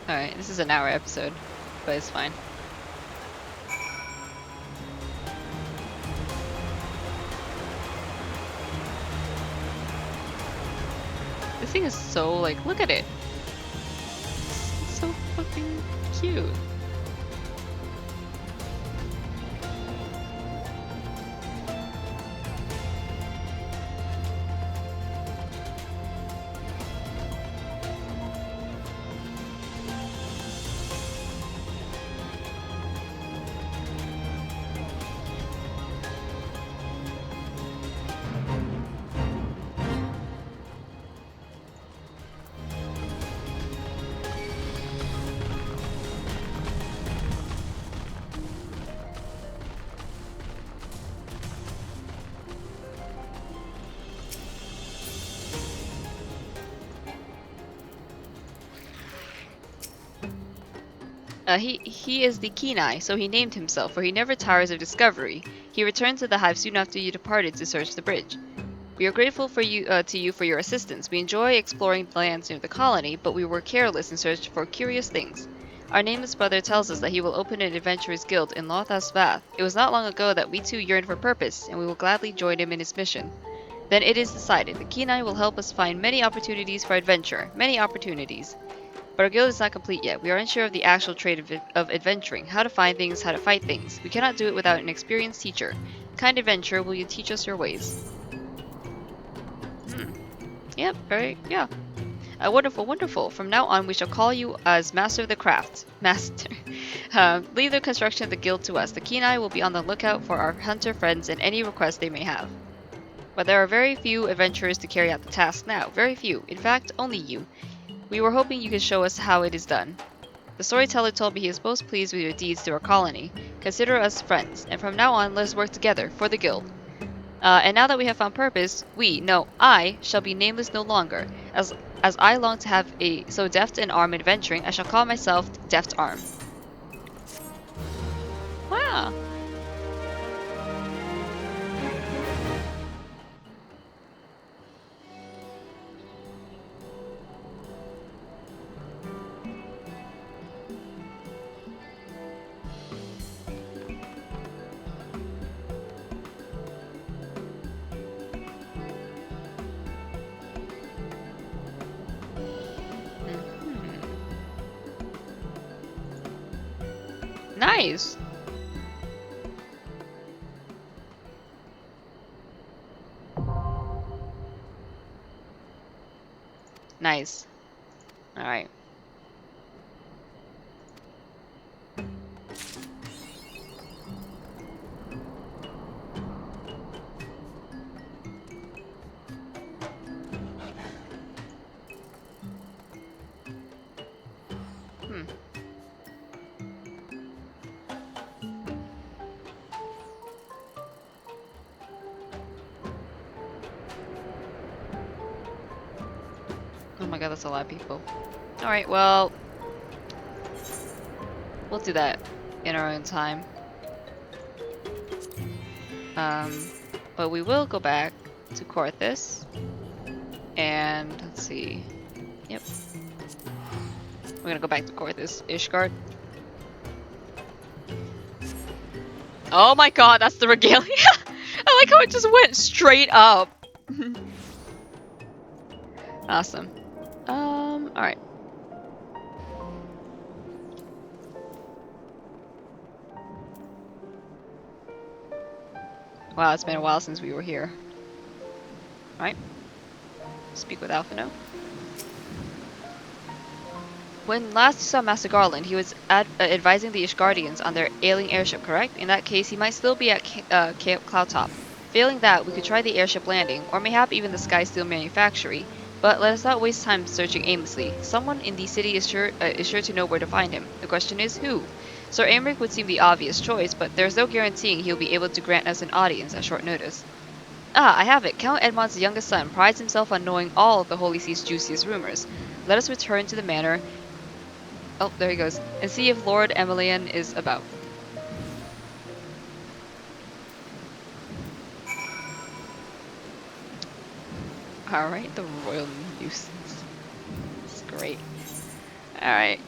Alright, this is an hour episode, but it's fine. This thing is so, like, look at it. It's so fucking cute. He is the Kenai, so he named himself, for he never tires of discovery. He returned to the hive soon after you departed to search the bridge. We are grateful for to you for your assistance. We enjoy exploring the lands near the colony, but we were careless in search for curious things. Our nameless brother tells us that he will open an adventurers guild in Lothas Vath. It was not long ago that we too yearned for purpose, and we will gladly join him in his mission. Then it is decided. The Kenai will help us find many opportunities for adventure. Many opportunities. But our guild is not complete yet. We are unsure of the actual trade of adventuring, how to find things, how to fight things. We cannot do it without an experienced teacher. Kind adventurer, will you teach us your ways? Yep, yeah. Wonderful, wonderful. From now on, we shall call you as Master of the Craft. Master. Leave the construction of the guild to us. The Kenai will be on the lookout for our hunter friends and any requests they may have. But there are very few adventurers to carry out the task now. Very few. In fact, only you. We were hoping you could show us how it is done. The storyteller told me he is most pleased with your deeds to our colony. Consider us friends, and from now on, let us work together for the guild. And now that we have found purpose, no, I shall be nameless no longer. As I long to have a so deft an arm in adventuring, I shall call myself Deft Arm. Wow. Nice. Nice. All right. Oh my god, that's a lot of people. Alright, well, we'll do that in our own time. But we will go back to Corthus. And, let's see. Yep. We're gonna go back to Corthus. Ishgard. Oh my god, that's the regalia! I like how it just went straight up. Awesome. Alright. Wow, it's been a while since we were here. Right? Speak with Alphino. When last you saw Master Garland, he was advising the Ishgardians on their ailing airship, correct? In that case, he might still be at Camp Cloudtop. Failing that, we could try the airship landing, or mayhap even the Skysteel Manufactory. But let us not waste time searching aimlessly. Someone in the city is sure to know where to find him. The question is, who? Sir Aymeric would seem the obvious choice, but there's no guaranteeing he'll be able to grant us an audience at short notice. Ah, I have it. Count Edmond's youngest son prides himself on knowing all of the Holy See's juiciest rumors. Let us return to the manor. Oh, there he goes. And see if Lord Emilian is about. Alright, the royal nuisance. It's great. Alright.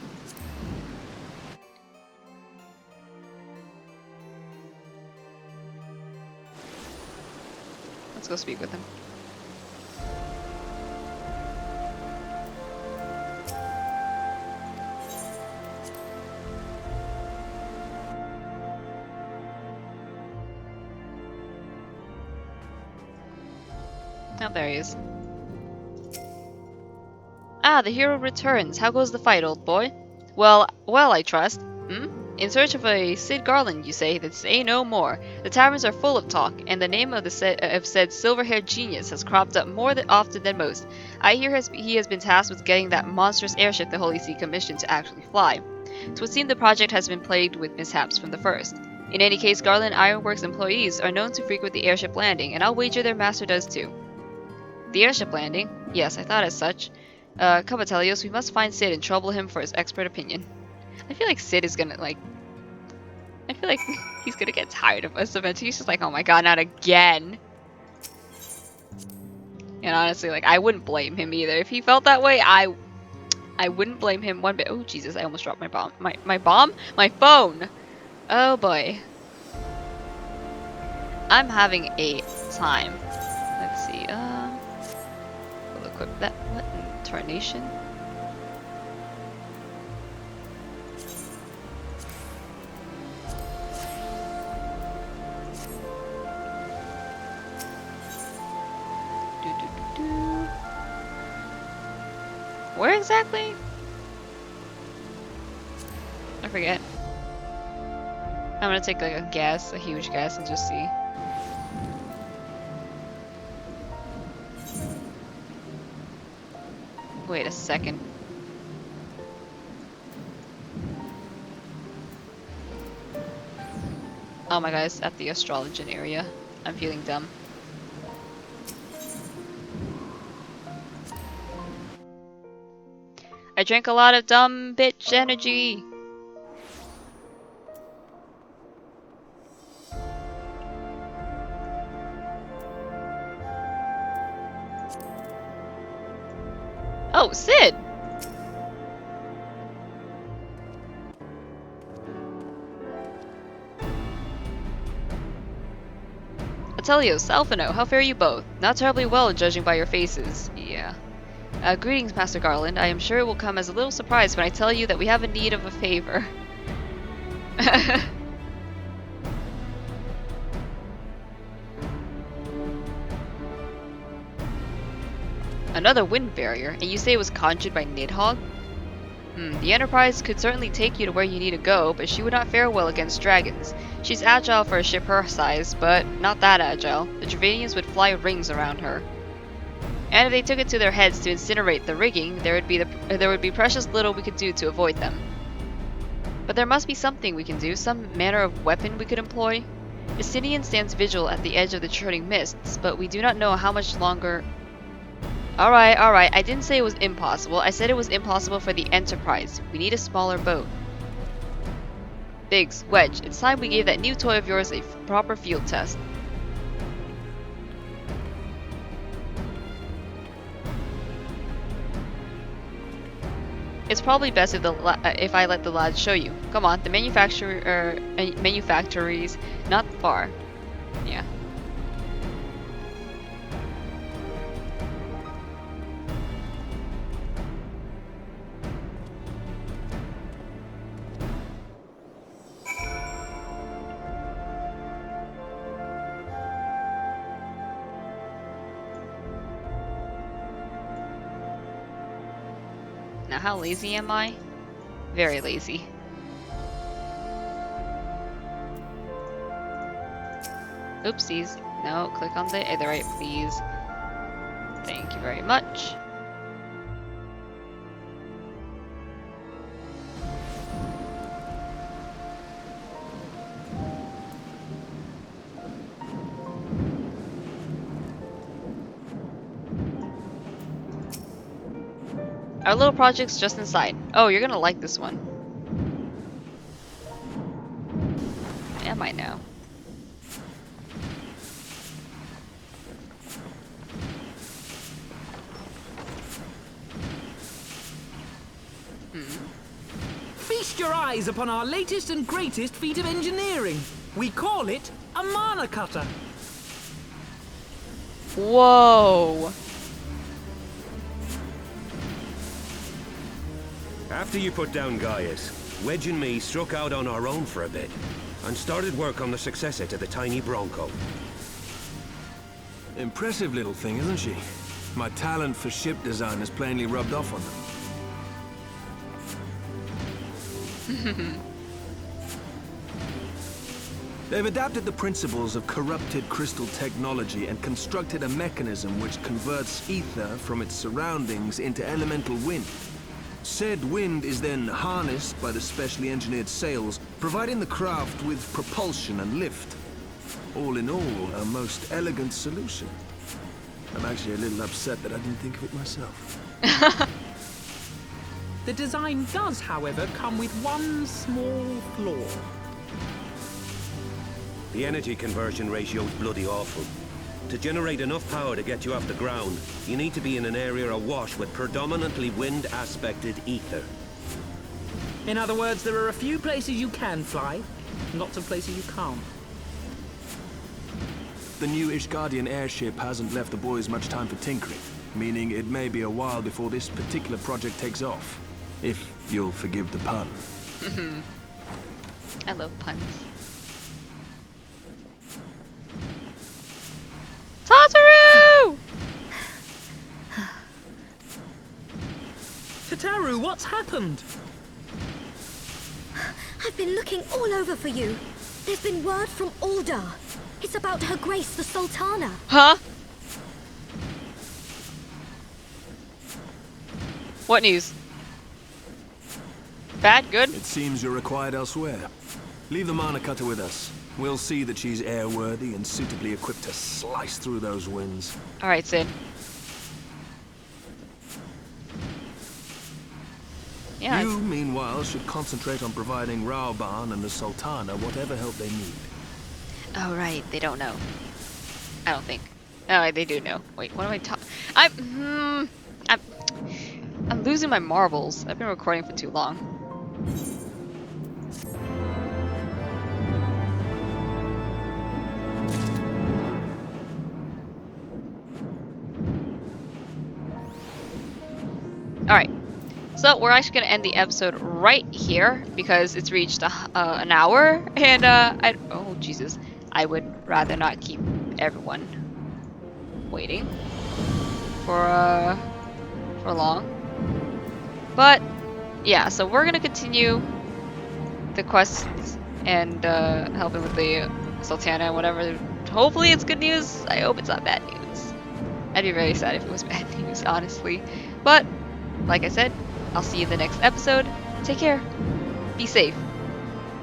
Let's go speak with him. Oh, there he is. Ah, the hero returns. How goes the fight, old boy? Well, I trust. In search of a Sid Garland, you say? Then say no more. The taverns are full of talk, and the name of said silver-haired genius has cropped up more often than most. I hear he has been tasked with getting that monstrous airship the Holy See commissioned to actually fly. 'Twould seem the project has been plagued with mishaps from the first. In any case, Garland Ironworks employees are known to frequent the airship landing, and I'll wager their master does too. The airship landing? Yes, I thought as such. Come, Atelios, we must find Sid and trouble him for his expert opinion. I feel like Sid is gonna, I feel like he's gonna get tired of us eventually. He's just like, oh my god, not again. And honestly, I wouldn't blame him either. If he felt that way, I wouldn't blame him one bit. Oh, Jesus, I almost dropped my bomb. My bomb? My phone! Oh, boy. I'm having a time. Let's see, we'll equip that. What? Tarnation? Where exactly? I forget. I'm gonna take like a guess, a huge guess, and just see. Wait a second. Oh my god, it's at the astrologian area. I'm feeling dumb. I drank a lot of dumb bitch energy. Oh, Sid! Atelios, Alphino, how fare you both? Not terribly well, judging by your faces. Yeah. Greetings, Master Garland. I am sure it will come as a little surprise when I tell you that we have a need of a favor. Another wind barrier, and you say it was conjured by Nidhogg? The Enterprise could certainly take you to where you need to go, but she would not fare well against dragons. She's agile for a ship her size, but not that agile. The Dravanians would fly rings around her. And if they took it to their heads to incinerate the rigging, there would be precious little we could do to avoid them. But there must be something we can do, some manner of weapon we could employ. Justinian stands vigil at the edge of the churning mists, but we do not know how much longer... Alright, I didn't say it was impossible. I said it was impossible for the Enterprise. We need a smaller boat. Biggs, Wedge, it's time we gave that new toy of yours a proper field test. It's probably best if I let the lads show you. Come on, the manufactory's not far. Yeah. Now, how lazy am I? Very lazy. Oopsies. No, click on the right, please. Thank you very much. Our little project's just inside. Oh, you're gonna like this one. Am I now? Feast your eyes upon our latest and greatest feat of engineering. We call it a mana cutter. Whoa! After you put down Gaius, Wedge and me struck out on our own for a bit, and started work on the successor to the tiny Bronco. Impressive little thing, isn't she? My talent for ship design has plainly rubbed off on them. They've adapted the principles of corrupted crystal technology and constructed a mechanism which converts ether from its surroundings into elemental wind. Said wind is then harnessed by the specially engineered sails, providing the craft with propulsion and lift. All in all, a most elegant solution. I'm actually a little upset that I didn't think of it myself. The design does, however, come with one small flaw. The energy conversion ratio's bloody awful. To generate enough power to get you off the ground, you need to be in an area awash with predominantly wind-aspected ether. In other words, there are a few places you can fly, lots of places you can't. The new Ishgardian airship hasn't left the boys much time for tinkering, meaning it may be a while before this particular project takes off. If you'll forgive the pun. I love puns. Tataru! Kataru, what's happened? I've been looking all over for you. There's been word from Aldar. It's about Her Grace the Sultana. Huh? What news? Bad? Good? It seems you're required elsewhere. Leave the Mana Cutter with us. We'll see that she's airworthy and suitably equipped to slice through those winds. Alright, Sid. Yeah. You, meanwhile, should concentrate on providing Raoban and the Sultana whatever help they need. Oh, right. They don't know. I don't think. Oh, they do know. Wait, what am I talking? I'm losing my marbles. I've been recording for too long. Alright, so we're actually going to end the episode right here because it's reached an hour, and oh Jesus, I would rather not keep everyone waiting for long. But yeah, so we're going to continue the quests and helping with the Sultana and whatever. Hopefully it's good news. I hope it's not bad news. I'd be very sad if it was bad news, honestly. But like I said, I'll see you in the next episode. Take care. Be safe.